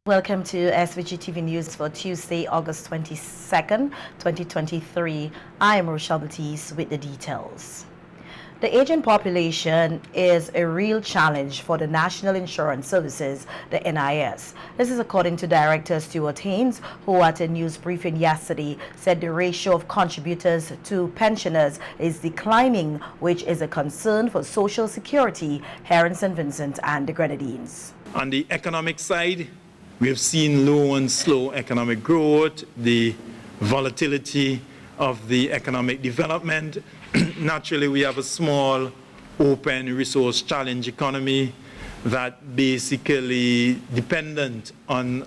Welcome to SVG-TV News for Tuesday, August 22nd, 2023. I am Rochelle Batiste with the details. The aging population is a real challenge for the National Insurance Services, the NIS. This is according to Director Stuart Haynes, who at a news briefing yesterday said the ratio of contributors to pensioners is declining, which is a concern for Social Security here in St. Vincent and the Grenadines. On the economic side, we have seen low and slow economic growth, the volatility of the economic development. Naturally, we have a small, open, resource-challenged economy that basically dependent on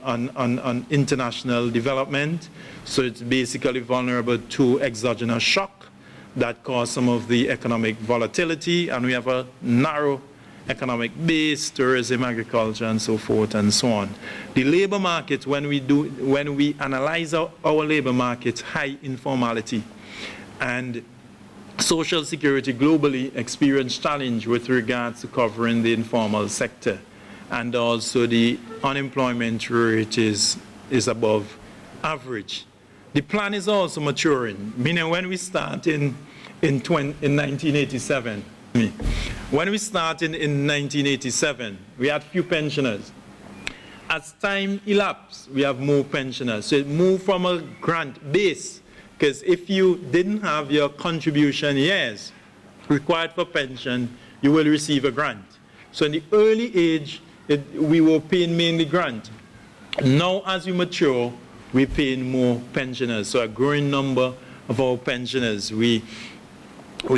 international development. So it's basically vulnerable to exogenous shock that cause some of the economic volatility, and we have a narrow economic base, tourism, agriculture, and so forth and so on. The labor market, when we analyze our labor market, high informality, and Social Security globally experienced challenge with regards to covering the informal sector, and also the unemployment rate is above average. The plan is also maturing, meaning when we start in 1987, when we started in 1987, we had few pensioners. As time elapsed, we have more pensioners. So it moved from a grant base, because if you didn't have your contribution years required for pension, you will receive a grant. So in the early age, we were paying mainly grant. Now as we mature, we're paying more pensioners. So a growing number of our pensioners. We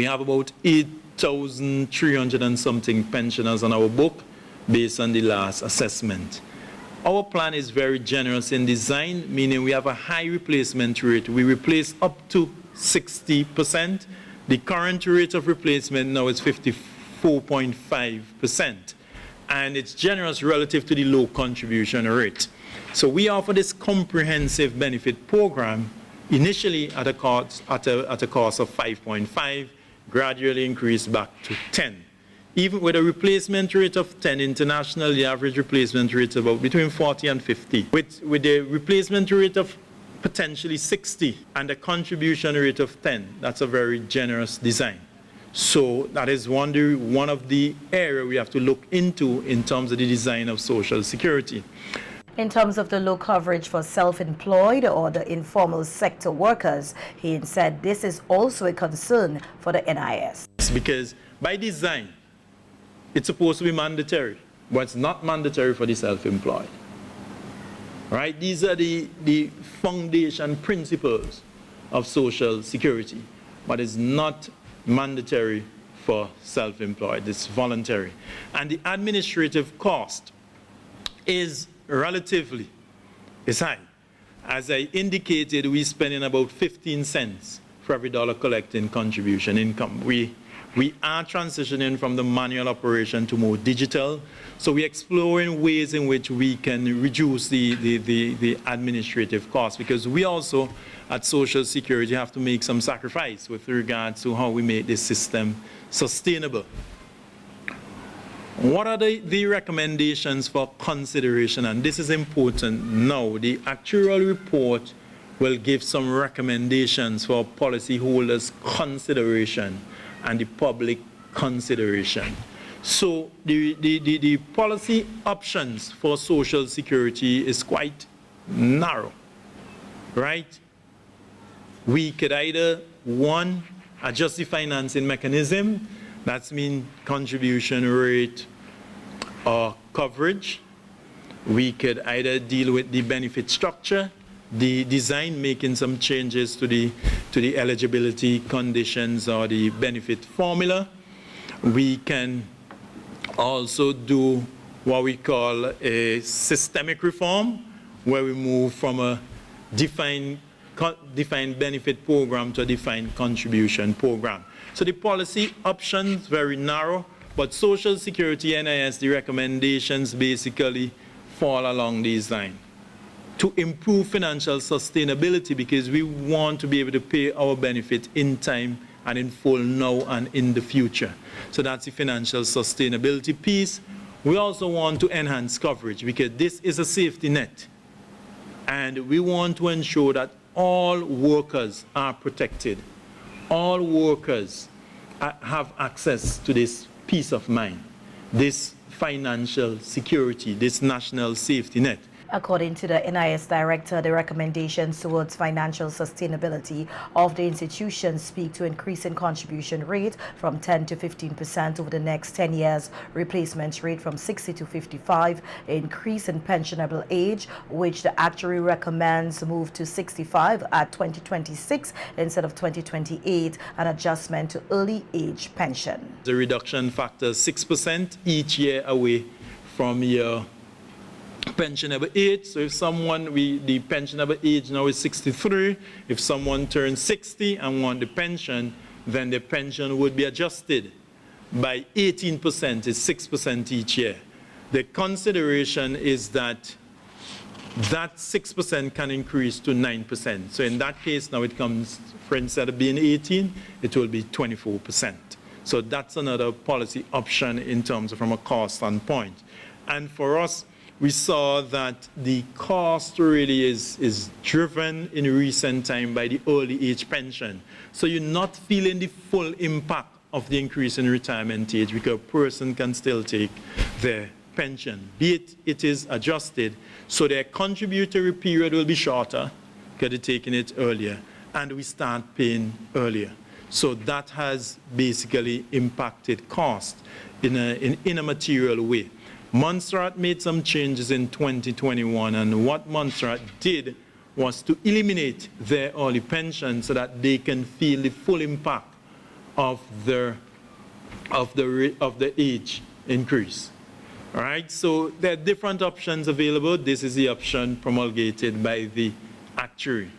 have about 8,300 and something pensioners on our book based on the last assessment. Our plan is very generous in design, meaning we have a high replacement rate. We replace up to 60%. The current rate of replacement now is 54.5%. And it's generous relative to the low contribution rate. So we offer this comprehensive benefit program initially at a cost of 5.5, gradually increased back to 10. Even with a replacement rate of 10 international, the average replacement rate is about between 40 and 50. With a replacement rate of potentially 60 and a contribution rate of 10, that's a very generous design. So that is one of the areas we have to look into in terms of the design of Social Security. In terms of the low coverage for self-employed or the informal sector workers, he said this is also a concern for the NIS. Because by design, it's supposed to be mandatory, but it's not mandatory for the self-employed. Right? These are the foundation principles of Social Security, but it's not mandatory for self-employed. It's voluntary. And the administrative cost is relatively high. As I indicated, we're spending about 15 cents for every dollar collecting contribution income. We are transitioning from the manual operation to more digital, so we're exploring ways in which we can reduce the administrative costs, because we also at Social Security have to make some sacrifice with regards to how we make this system sustainable. What are the recommendations for consideration? And this is important now. The actuarial report will give some recommendations for policyholders' consideration and the public consideration. So the policy options for Social Security is quite narrow, right? We could either, one, adjust the financing mechanism. That's mean contribution rate or coverage. We could either deal with the benefit structure, the design, making some changes to the eligibility conditions or the benefit formula. We can also do what we call a systemic reform, where we move from a defined benefit program to a defined contribution program. So the policy options very narrow, but Social Security NIS, the recommendations basically fall along these lines. To improve financial sustainability, because we want to be able to pay our benefit in time and in full now and in the future. So that's the financial sustainability piece. We also want to enhance coverage because this is a safety net. And we want to ensure that all workers are protected. All workers have access to this peace of mind, this financial security, this national safety net. According to the NIS director, the recommendations towards financial sustainability of the institution speak to increasing contribution rate from 10 to 15% over the next 10 years, replacement rate from 60 to 55, increase in pensionable age, which the actuary recommends move to 65 at 2026 instead of 2028, and adjustment to early age pension. The reduction factor 6% each year away from your pensionable age. So if someone, the pensionable age now is 63, if someone turns 60 and want the pension, then the pension would be adjusted by 18%, is 6% each year. The consideration is that that 6% can increase to 9%. So in that case, now it comes, for instead of being 18, it will be 24%. So that's another policy option in terms of from a cost standpoint. And for us, we saw that the cost really is driven in recent time by the early age pension. So you're not feeling the full impact of the increase in retirement age because a person can still take their pension, be it is adjusted. So their contributory period will be shorter because they're taking it earlier, and we start paying earlier. So that has basically impacted cost in a material way. Montserrat made some changes in 2021, and what Montserrat did was to eliminate their early pension so that they can feel the full impact of the age increase. All right, so there are different options available. This is the option promulgated by the actuary.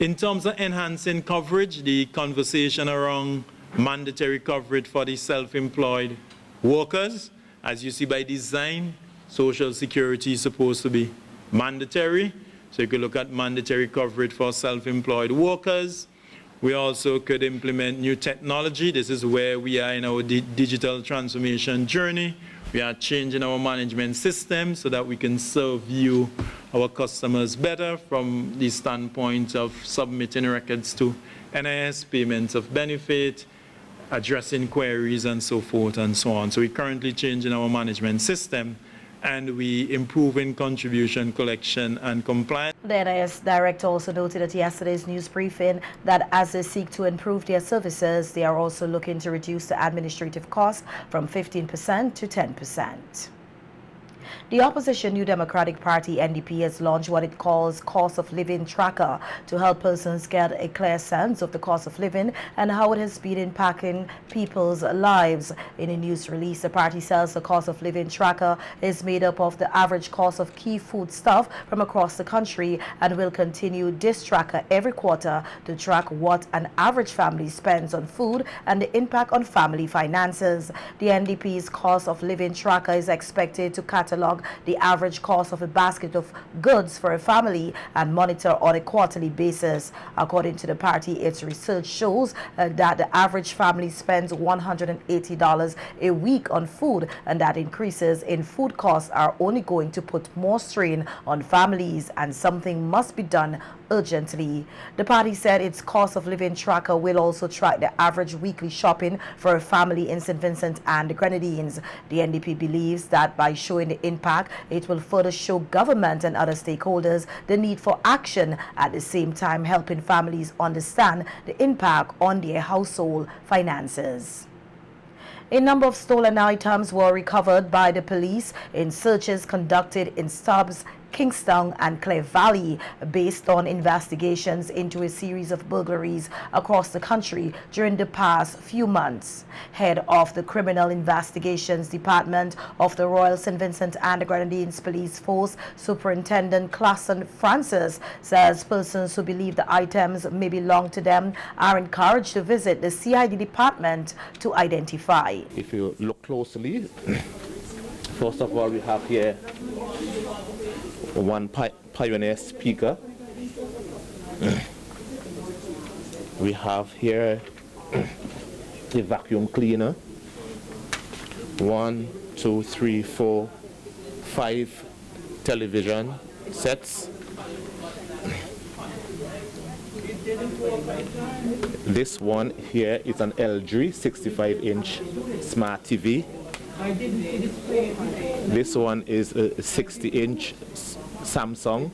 In terms of enhancing coverage, the conversation around mandatory coverage for the self-employed workers. As you see by design, Social Security is supposed to be mandatory. So you could look at mandatory coverage for self-employed workers. We also could implement new technology. This is where we are in our digital transformation journey. We are changing our management system so that we can serve you, our customers, better from the standpoint of submitting records to NIS, payments of benefit, addressing queries and so forth and so on. So we're currently changing our management system, and we improving contribution collection and compliance. The NIS director also noted at yesterday's news briefing that as they seek to improve their services, they are also looking to reduce the administrative cost from 15% to 10%. The opposition New Democratic Party, NDP, has launched what it calls Cost of Living Tracker to help persons get a clear sense of the cost of living and how it has been impacting people's lives. In a news release, the party says the Cost of Living Tracker is made up of the average cost of key foodstuff from across the country and will continue this tracker every quarter to track what an average family spends on food and the impact on family finances. The NDP's Cost of Living Tracker is expected to catalog the average cost of a basket of goods for a family and monitor on a quarterly basis. According to the party, its research shows that the average family spends $180 a week on food, and that increases in food costs are only going to put more strain on families, and something must be done urgently. The party said its Cost of Living Tracker will also track the average weekly shopping for a family in St. Vincent and the Grenadines. The NDP believes that by showing the impact, it will further show government and other stakeholders the need for action, at the same time helping families understand the impact on their household finances. A number of stolen items were recovered by the police in searches conducted in Stubbs, Kingstown and Clare Valley based on investigations into a series of burglaries across the country during the past few months. Head of the Criminal Investigations Department of the Royal St. Vincent and the Grenadines Police Force, Superintendent Clason Francis, says persons who believe the items may belong to them are encouraged to visit the CID department to identify. If you look closely, first of all, we have here one Pioneer speaker. We have here a vacuum cleaner. 1, 2, 3, 4, 5 television sets. This one here is an LG 65-inch smart TV. This one is a 60-inch Samsung.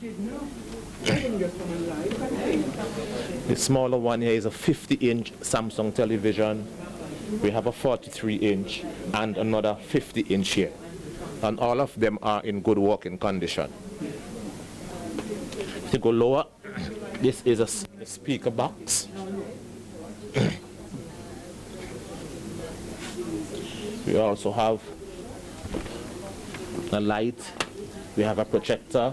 The smaller one here is a 50-inch Samsung television. We have a 43-inch and another 50-inch here. And all of them are in good working condition. If you go lower, this is a speaker box. We also have a light. We have a projector.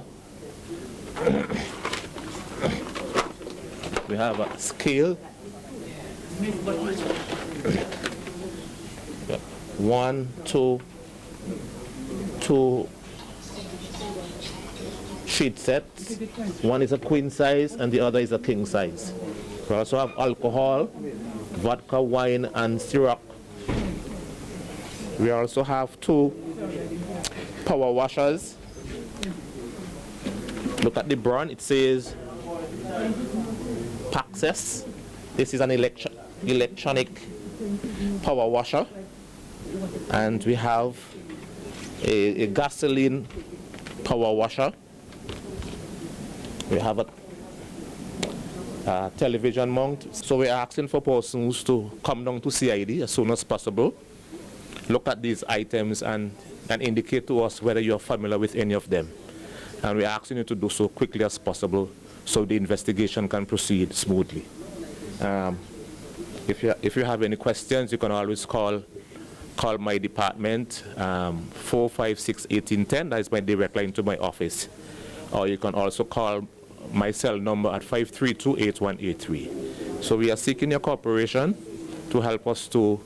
We have a scale. 1, 2 sheet sets. One is a queen size and the other is a king size. We also have alcohol, vodka, wine, and syrup. We also have 2 power washers. Look at the brand, it says Paxes. This is an electronic power washer. And we have a gasoline power washer. We have a television mount. So we're asking for persons to come down to CID as soon as possible. Look at these items and indicate to us whether you're familiar with any of them. And we're asking you to do so quickly as possible so the investigation can proceed smoothly. If you have any questions, you can always call my department, 456-1810. That is my direct line to my office. Or you can also call my cell number at 532-8183. So we are seeking your cooperation to help us to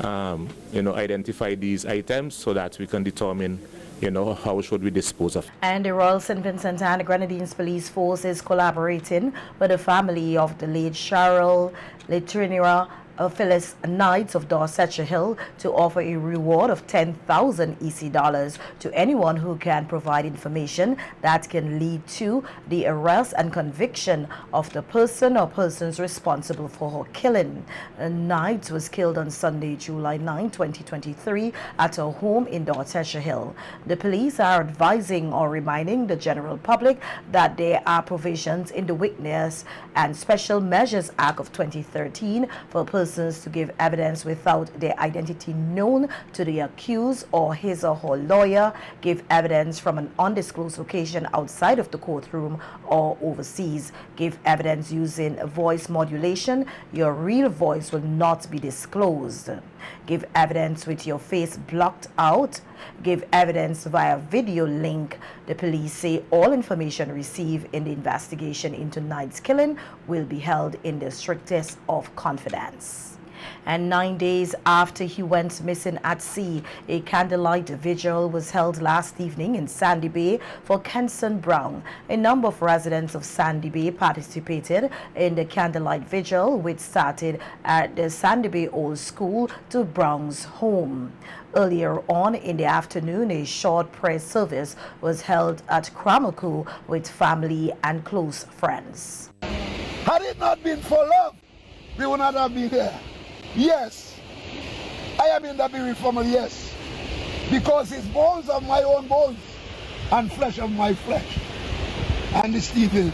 identify these items so that we can determine how should we dispose of. And the Royal St. Vincent and Grenadines Police Force is collaborating with the family of the late Cheryl Litrinera Phyllis Knights of Dorsetshire Hill to offer a reward of 10,000 EC dollars to anyone who can provide information that can lead to the arrest and conviction of the person or persons responsible for her killing. Knights was killed on Sunday, July 9, 2023 at her home in Dorsetshire Hill. The police are advising or reminding the general public that there are provisions in the Witness and Special Measures Act of 2013 for persons to give evidence without their identity known to the accused or his or her lawyer, give evidence from an undisclosed location outside of the courtroom or overseas, give evidence using voice modulation. Your real voice will not be disclosed. Give evidence with your face blocked out. Give evidence via video link. The police say all information received in the investigation into Knight's killing will be held in the strictest of confidence. And 9 days after he went missing at sea, a candlelight vigil was held last evening in Sandy Bay for Kenson Brown. A number of residents of Sandy Bay participated in the candlelight vigil, which started at the Sandy Bay Old School to Brown's home. Earlier on in the afternoon, a short prayer service was held at Kramaku with family and close friends. Had it not been for love, we would not have been here. Yes, I am in the bereaved family, yes, because it's bones of my own bones and flesh of my flesh. And the Stephen,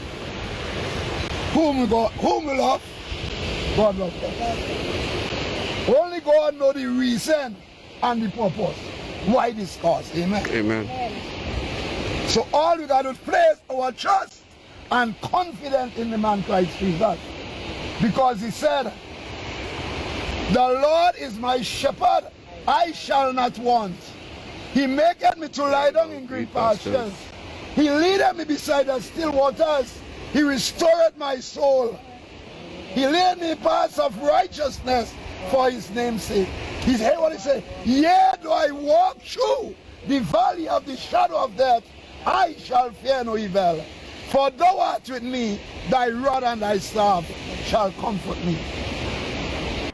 whom we love, God loves us. Only God knows the reason and the purpose why this cause. Amen. Amen. So all we got to place our trust and confidence in the man Christ Jesus, because he said, the Lord is my shepherd, I shall not want. He maketh me to lie down in green pastures. He leadeth me beside the still waters. He restored my soul. He led me in paths of righteousness for his name's sake. He said what he said, yea, though I walk through the valley of the shadow of death, I shall fear no evil. For thou art with me, thy rod and thy staff shall comfort me.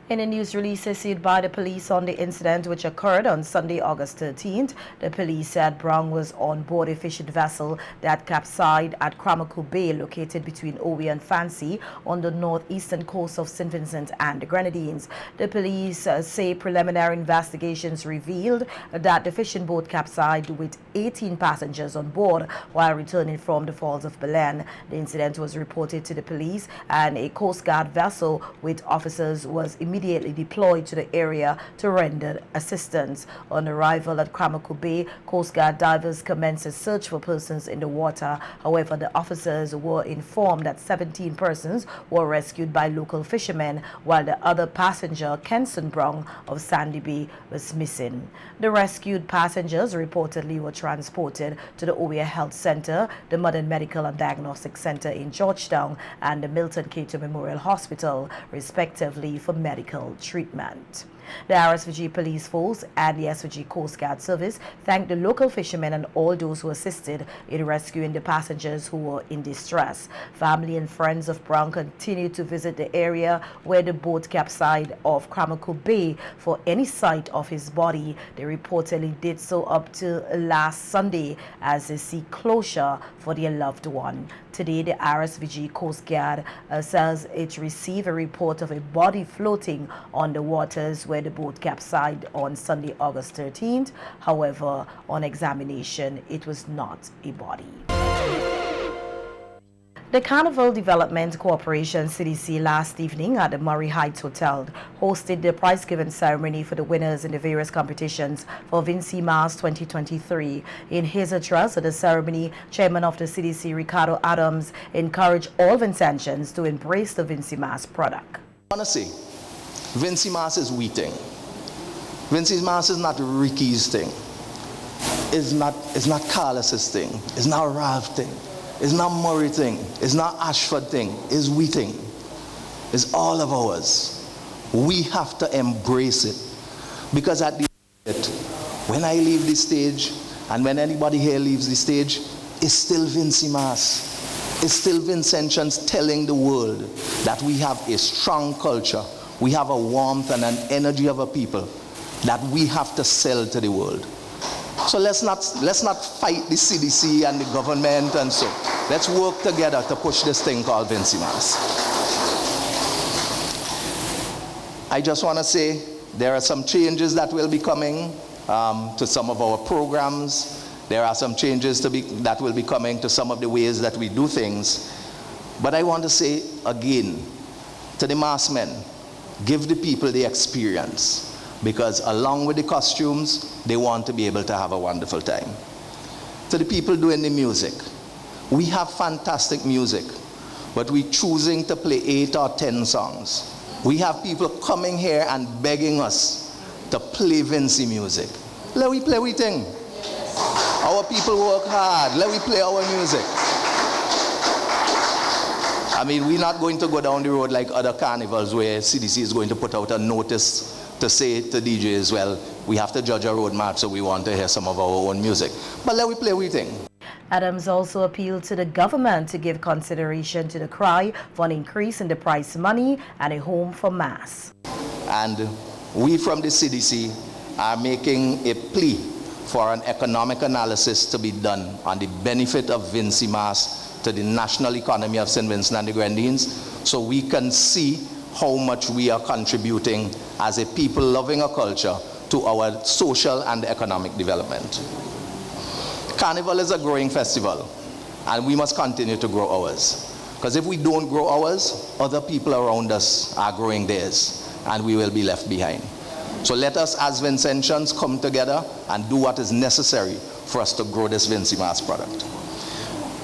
In a news release issued by the police on the incident which occurred on Sunday, August 13th, the police said Brown was on board a fishing vessel that capsized at Cramaco Bay, located between Owe and Fancy on the northeastern coast of St. Vincent and the Grenadines. The police say preliminary investigations revealed that the fishing boat capsized with 18 passengers on board while returning from the Falls of Belen. The incident was reported to the police, and a Coast Guard vessel with officers was immediately deployed to the area to render assistance. On arrival at Cramaco Bay, Coast Guard divers commenced a search for persons in the water. However, the officers were informed that 17 persons were rescued by local fishermen, while the other passenger, Kenson Brown of Sandy Bay, was missing. The rescued passengers reportedly were transported to the Owe Health Center, the Modern Medical and Diagnostic Center in Georgetown, and the Milton Cato Memorial Hospital, respectively, for medical treatment. The RSVG Police Force and the SVG Coast Guard Service thanked the local fishermen and all those who assisted in rescuing the passengers who were in distress. Family and friends of Brown continue to visit the area where the boat capsized off Cramaco Bay for any sight of his body. They reportedly did so up to last Sunday as they seek closure for their loved one. Today, the RSVG Coast Guard says it received a report of a body floating on the waters where the boat capsized on Sunday, August 13th. However, on examination, it was not a body. The Carnival Development Corporation CDC last evening at the Murray Heights Hotel hosted the prize-giving ceremony for the winners in the various competitions for Vinci Mass 2023. In his address at the ceremony, Chairman of the CDC, Ricardo Adams, encouraged all Vincentians to embrace the Vinci Mass product. I want to say, Vinci Mass is we thing. Vinci Mass is not Ricky's thing. It's not Carlos's thing. It's not Ralph's thing. It's not Murray thing. It's not Ashford thing. It's we thing. It's all of ours. We have to embrace it. Because at the end, when I leave the stage, and when anybody here leaves the stage, it's still Vinci Mass. It's still Vincentians telling the world that we have a strong culture. We have a warmth and an energy of a people that we have to sell to the world. So let's not fight the CDC and the government and so. Let's work together to push this thing called Vinci Mass. I just want to say there are some changes that will be coming to some of our programs. There are some changes that will be coming to some of the ways that we do things. But I want to say again to the mass men, give the people the experience. Because along with the costumes, they want to be able to have a wonderful time. To the people doing the music, we have fantastic music, but we're choosing to play 8 or 10 songs. We have people coming here and begging us to play Vinci music. Let we play we thing. Our people work hard. Let we play our music. I mean, we're not going to go down the road like other carnivals where CDC is going to put out a notice to say to DJs, well, we have to judge our roadmap, so we want to hear some of our own music. But let we play we thing. Adams also appealed to the government to give consideration to the cry for an increase in the prize money and a home for mass. And we from the CDC are making a plea for an economic analysis to be done on the benefit of Vinci Mass to the national economy of St. Vincent and the Grenadines, so we can see how much we are contributing as a people loving a culture to our social and economic development. Carnival is a growing festival, and we must continue to grow ours. Because if we don't grow ours, other people around us are growing theirs, and we will be left behind. So let us as Vincentians come together and do what is necessary for us to grow this Vinci Mass product.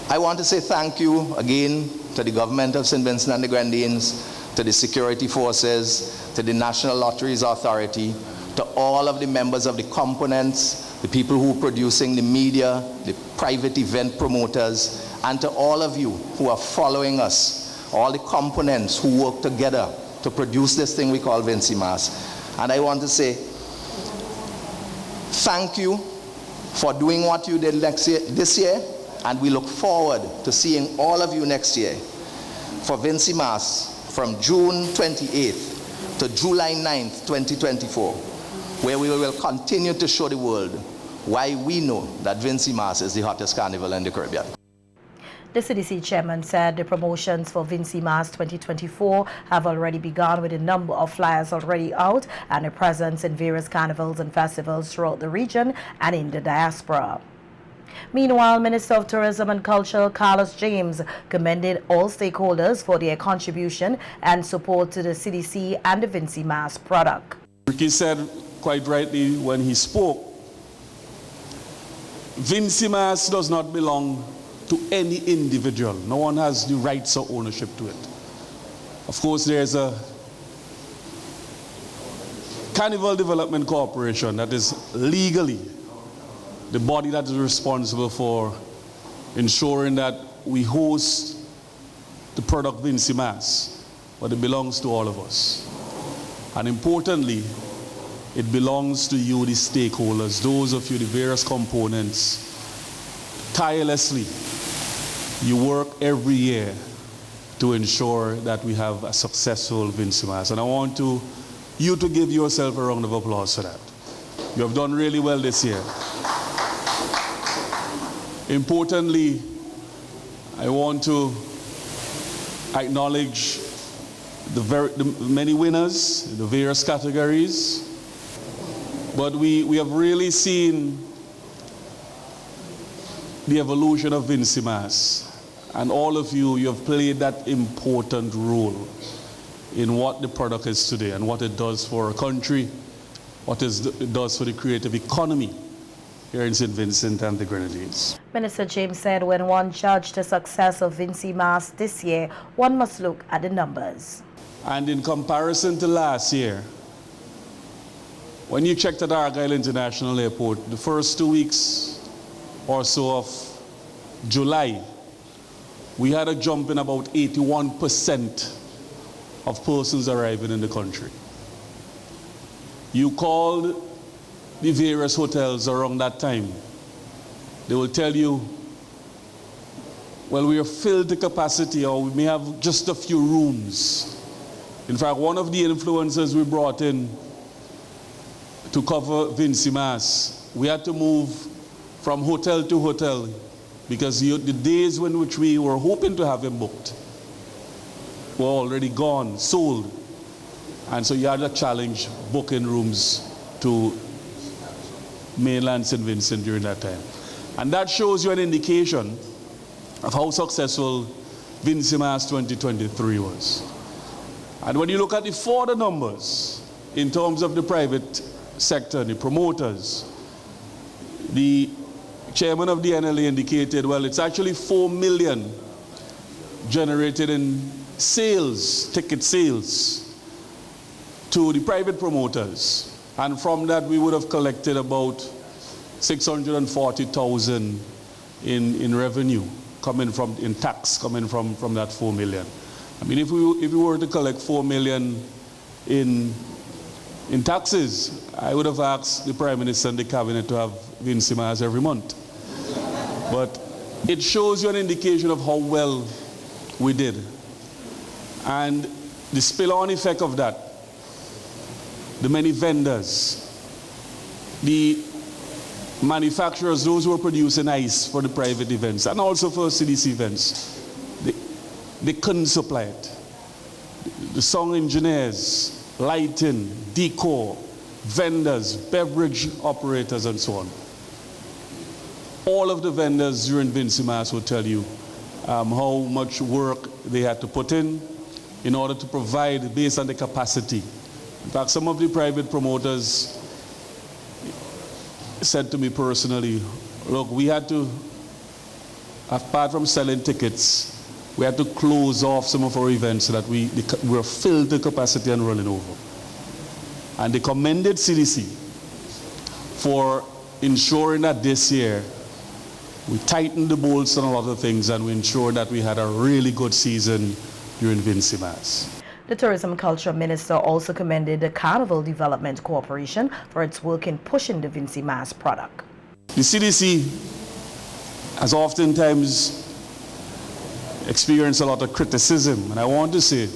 I want to say thank you again to the government of St. Vincent and the Grenadines, to the security forces, to the National Lotteries Authority, to all of the members of the components, the people who are producing the media, the private event promoters, and to all of you who are following us, all the components who work together to produce this thing we call Vinci Mass. And I want to say thank you for doing what you did this year, and we look forward to seeing all of you next year for Vinci Mass from June 28th. to July 9th, 2024, where we will continue to show the world why we know that Vinci Mass is the hottest carnival in the Caribbean. The CDC chairman said the promotions for Vinci Mass 2024 have already begun, with a number of flyers already out and a presence in various carnivals and festivals throughout the region and in the diaspora. Meanwhile, Minister of Tourism and Culture Carlos James commended all stakeholders for their contribution and support to the CDC and the Vinci Mass product. Ricky said quite rightly when he spoke, Vinci Mass does not belong to any individual. No one has the rights or ownership to it. Of course, there's a Carnival Development Corporation that is legally the body that is responsible for ensuring that we host the product Vinci Mass, but it belongs to all of us. And importantly, it belongs to you, the stakeholders, those of you, the various components. Tirelessly, you work every year to ensure that we have a successful Vinci Mass. And I want you to give yourself a round of applause for that. You have done really well this year. Importantly, I want to acknowledge the many winners, the various categories. But we have really seen the evolution of Vinci Mass. And all of you have played that important role in what the product is today and what it does for our country, what it does for the creative economy here in St. Vincent and the Grenadines. Minister James said when one judged the success of Vinci Mass this year, one must look at the numbers. And in comparison to last year, when you checked at Argyle International Airport, the first 2 weeks or so of July, we had a jump in about 81% of persons arriving in the country. You called the various hotels around that time, they will tell you, well, we are filled to capacity, or we may have just a few rooms. In fact, one of the influencers we brought in to cover Vinci Mass, we had to move from hotel to hotel because the days in which we were hoping to have him booked were already gone, sold. And so you had a challenge booking rooms to mainland St. Vincent during that time. And that shows you an indication of how successful Vinci Mass 2023 was. And when you look at the further numbers in terms of the private sector, the promoters, the chairman of the NLA indicated, well, it's actually 4 million generated in sales, ticket sales to the private promoters. And from that, we would have collected about 640,000 in revenue coming from, in tax, coming from that 4 million. I mean, if we were to collect 4 million in taxes, I would have asked the Prime Minister and the Cabinet to have Vinci Mass every month. But it shows you an indication of how well we did. And the spill-on effect of that, the many vendors, the manufacturers, those who are producing ice for the private events and also for CDC events, they couldn't supply it. The song engineers, lighting, decor, vendors, beverage operators, and so on. All of the vendors during Vinci Mass will tell you how much work they had to put in order to provide based on the capacity. In fact, some of the private promoters said to me personally, look, we had to, apart from selling tickets, we had to close off some of our events so that we were filled to capacity and running over. And they commended CDC for ensuring that this year we tightened the bolts on a lot of things and we ensured that we had a really good season during Vinci Mass. The Tourism and Culture Minister also commended the Carnival Development Corporation for its work in pushing the Vinci Mass product. The CDC has oftentimes experienced a lot of criticism, and I want to say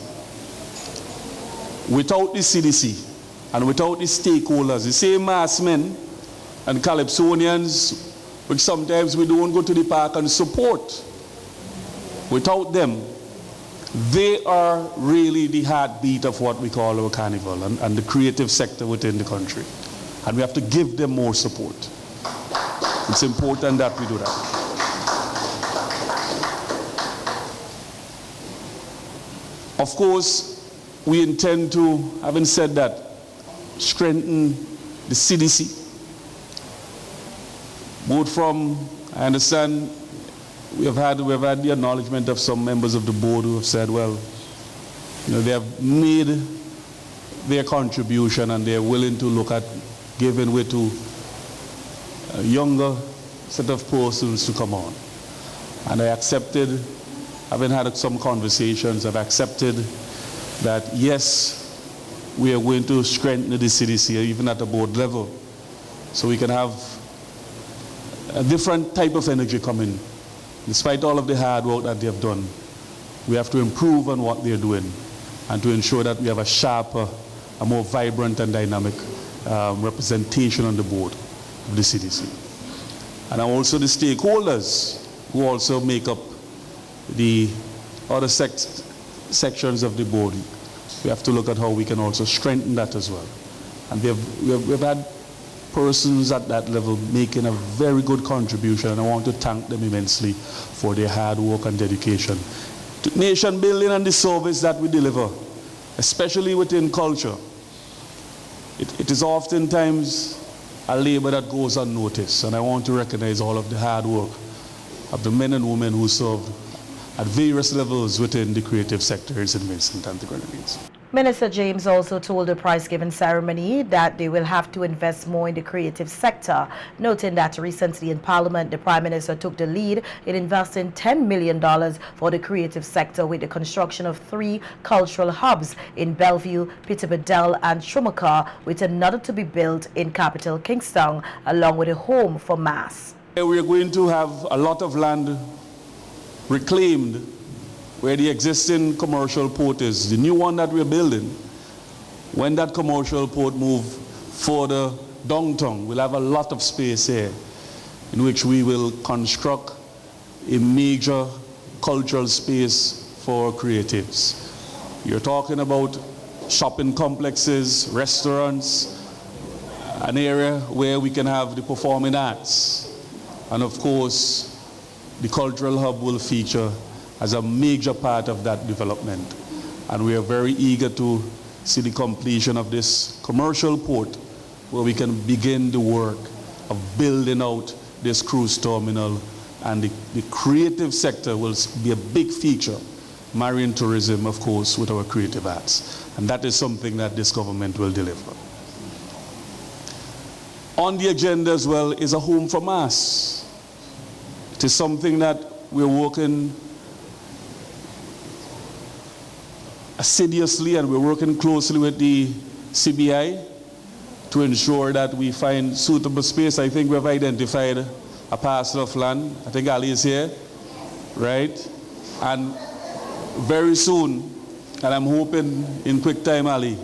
without the CDC and without the stakeholders, the same mass men and Calypsonians, which sometimes we don't go to the park and support, without them, they are really the heartbeat of what we call our carnival and the creative sector within the country. And we have to give them more support. It's important that we do that. Of course, we intend to, having said that, strengthen the CDC. Both from, I understand, we have had the acknowledgement of some members of the board who have said, well, you know, they have made their contribution and they're willing to look at giving way to a younger set of persons to come on. And I accepted, having had some conversations, I've accepted that yes, we are going to strengthen the CDC even at the board level so we can have a different type of energy coming. Despite all of the hard work that they have done, we have to improve on what they're doing and to ensure that we have a sharper, a more vibrant and dynamic representation on the board of the CDC. And also the stakeholders who also make up the other sections of the board. We have to look at how we can also strengthen that as well. And we've had persons at that level making a very good contribution, and I want to thank them immensely for their hard work and dedication to nation building and the service that we deliver, especially within culture. It is oftentimes a labor that goes unnoticed, and I want to recognize all of the hard work of the men and women who serve at various levels within the creative sector in St. Vincent and the Grenadines. Minister James also told the prize-giving ceremony that they will have to invest more in the creative sector, noting that recently in Parliament, the Prime Minister took the lead in investing $10 million for the creative sector with the construction of 3 cultural hubs in Bellevue, Peterborough and Shumaka, with another to be built in capital Kingston, along with a home for Mass. We are going to have a lot of land reclaimed where the existing commercial port is. The new one that we're building, when that commercial port moves further downtown, we'll have a lot of space here in which we will construct a major cultural space for creatives. You're talking about shopping complexes, restaurants, an area where we can have the performing arts. And of course, the cultural hub will feature as a major part of that development. And we are very eager to see the completion of this commercial port where we can begin the work of building out this cruise terminal, and the creative sector will be a big feature. Marine tourism, of course, with our creative arts. And that is something that this government will deliver. On the agenda as well is a home for Mass. It is something that we're working assiduously, and we're working closely with the CBI to ensure that we find suitable space. I think we've identified a parcel of land. I think Ali is here, right? And very soon, and I'm hoping in quick time, Ali,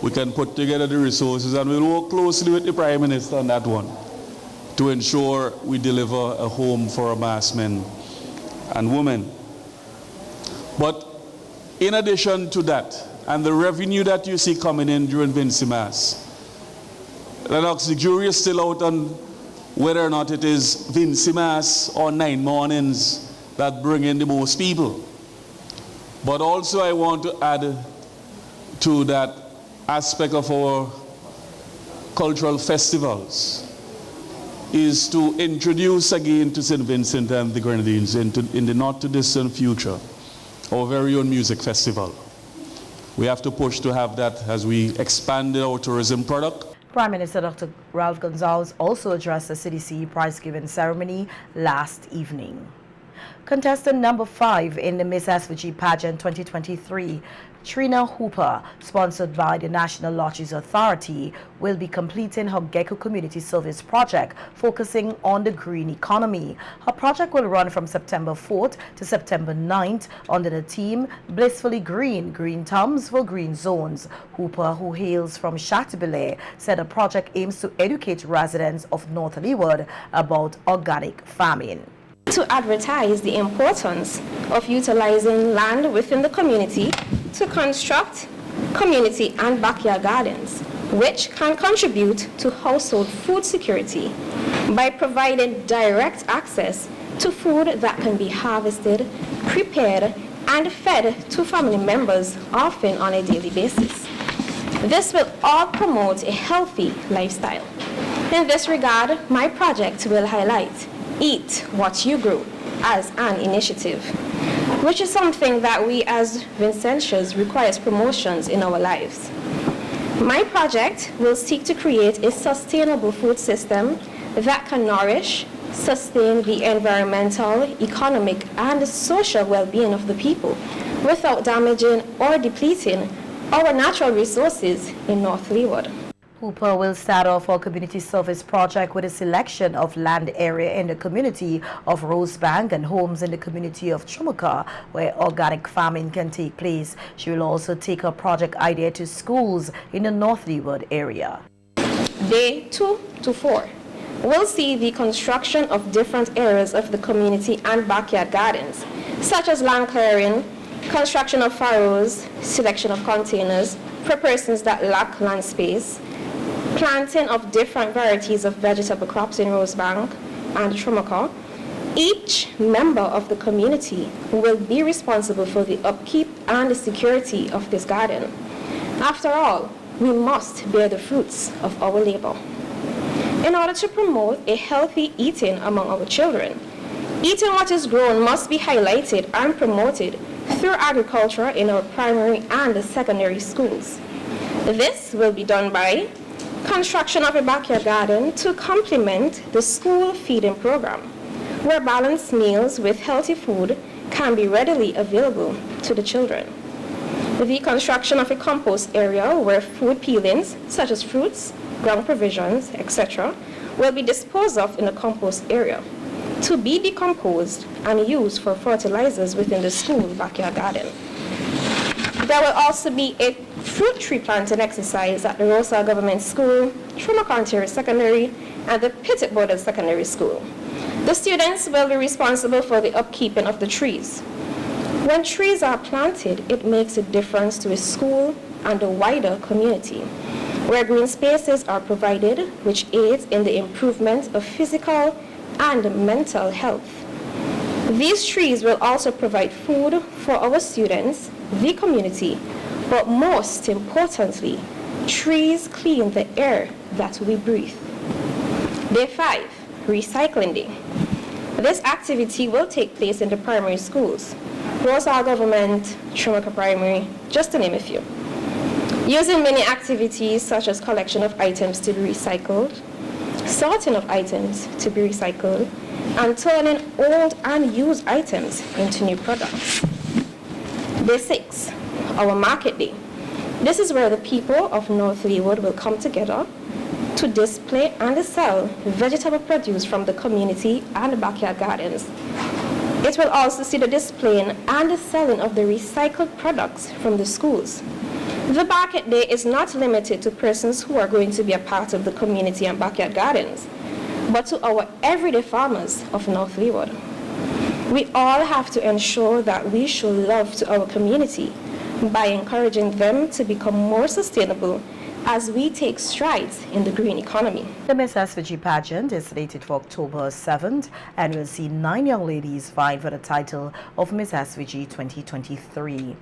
we can put together the resources, and we'll work closely with the Prime Minister on that one to ensure we deliver a home for our Mass men and women. But in addition to that, and the revenue that you see coming in during Vinci Mass, Lennox, the jury is still out on whether or not it is Vinci Mass or 9 mornings that bring in the most people. But also I want to add to that aspect of our cultural festivals is to introduce again to St. Vincent and the Grenadines in the not too distant future our very own music festival. We have to push to have that as we expand our tourism product. Prime Minister Dr. Ralph Gonsalves also addressed the CDC prize-giving ceremony last evening. Contestant number 5 in the Miss SVG pageant 2023, Trina Hooper, sponsored by the National Lotteries Authority, will be completing her Gecko Community Service project focusing on the green economy. Her project will run from September 4th to September 9th under the theme Blissfully Green, Green Thumbs for Green Zones. Hooper, who hails from Chateaubelair, said the project aims to educate residents of North Leeward about organic farming. To advertise the importance of utilizing land within the community to construct community and backyard gardens, which can contribute to household food security by providing direct access to food that can be harvested, prepared, and fed to family members, often on a daily basis. This will all promote a healthy lifestyle. In this regard, my project will highlight Eat What You Grow as an initiative, which is something that we as Vincentians requires promotions in our lives. My project will seek to create a sustainable food system that can nourish, sustain the environmental, economic, and social well-being of the people without damaging or depleting our natural resources in North Leeward. Hooper will start off our community service project with a selection of land area in the community of Rosebank and homes in the community of Chumuka, where organic farming can take place. She will also take her project idea to schools in the North Leeward area. Day 2 to 4 will see the construction of different areas of the community and backyard gardens, such as land clearing, construction of furrows, selection of containers for persons that lack land space, planting of different varieties of vegetable crops in Rosebank and Chumuka. Each member of the community will be responsible for the upkeep and the security of this garden. After all, we must bear the fruits of our labor. In order to promote a healthy eating among our children, eating what is grown must be highlighted and promoted through agriculture in our primary and secondary schools. This will be done by construction of a backyard garden to complement the school feeding program, where balanced meals with healthy food can be readily available to the children. The construction of a compost area where food peelings, such as fruits, ground provisions, etc., will be disposed of in the compost area to be decomposed and used for fertilizers within the school backyard garden. There will also be a fruit tree planting exercise at the Rosa Government School, Chumuka Ontario Secondary, and the Pettit Border Secondary School. The students will be responsible for the upkeeping of the trees. When trees are planted, it makes a difference to a school and the wider community, where green spaces are provided, which aids in the improvement of physical and mental health. These trees will also provide food for our students, the community, but most importantly, trees clean the air that we breathe. Day 5, Recycling Day. This activity will take place in the primary schools, Rosal Government, Chumuka Primary, just to name a few. Using many activities such as collection of items to be recycled, sorting of items to be recycled, and turning old and used items into new products. Day 6, our market day. This is where the people of North Leeward will come together to display and sell vegetable produce from the community and backyard gardens. It will also see the displaying and the selling of the recycled products from the schools. The market day is not limited to persons who are going to be a part of the community and backyard gardens, but to our everyday farmers of North Leeward. We all have to ensure that we show love to our community by encouraging them to become more sustainable as we take strides in the green economy. The Miss SVG pageant is slated for October 7th and will see 9 young ladies vying for the title of Miss SVG 2023.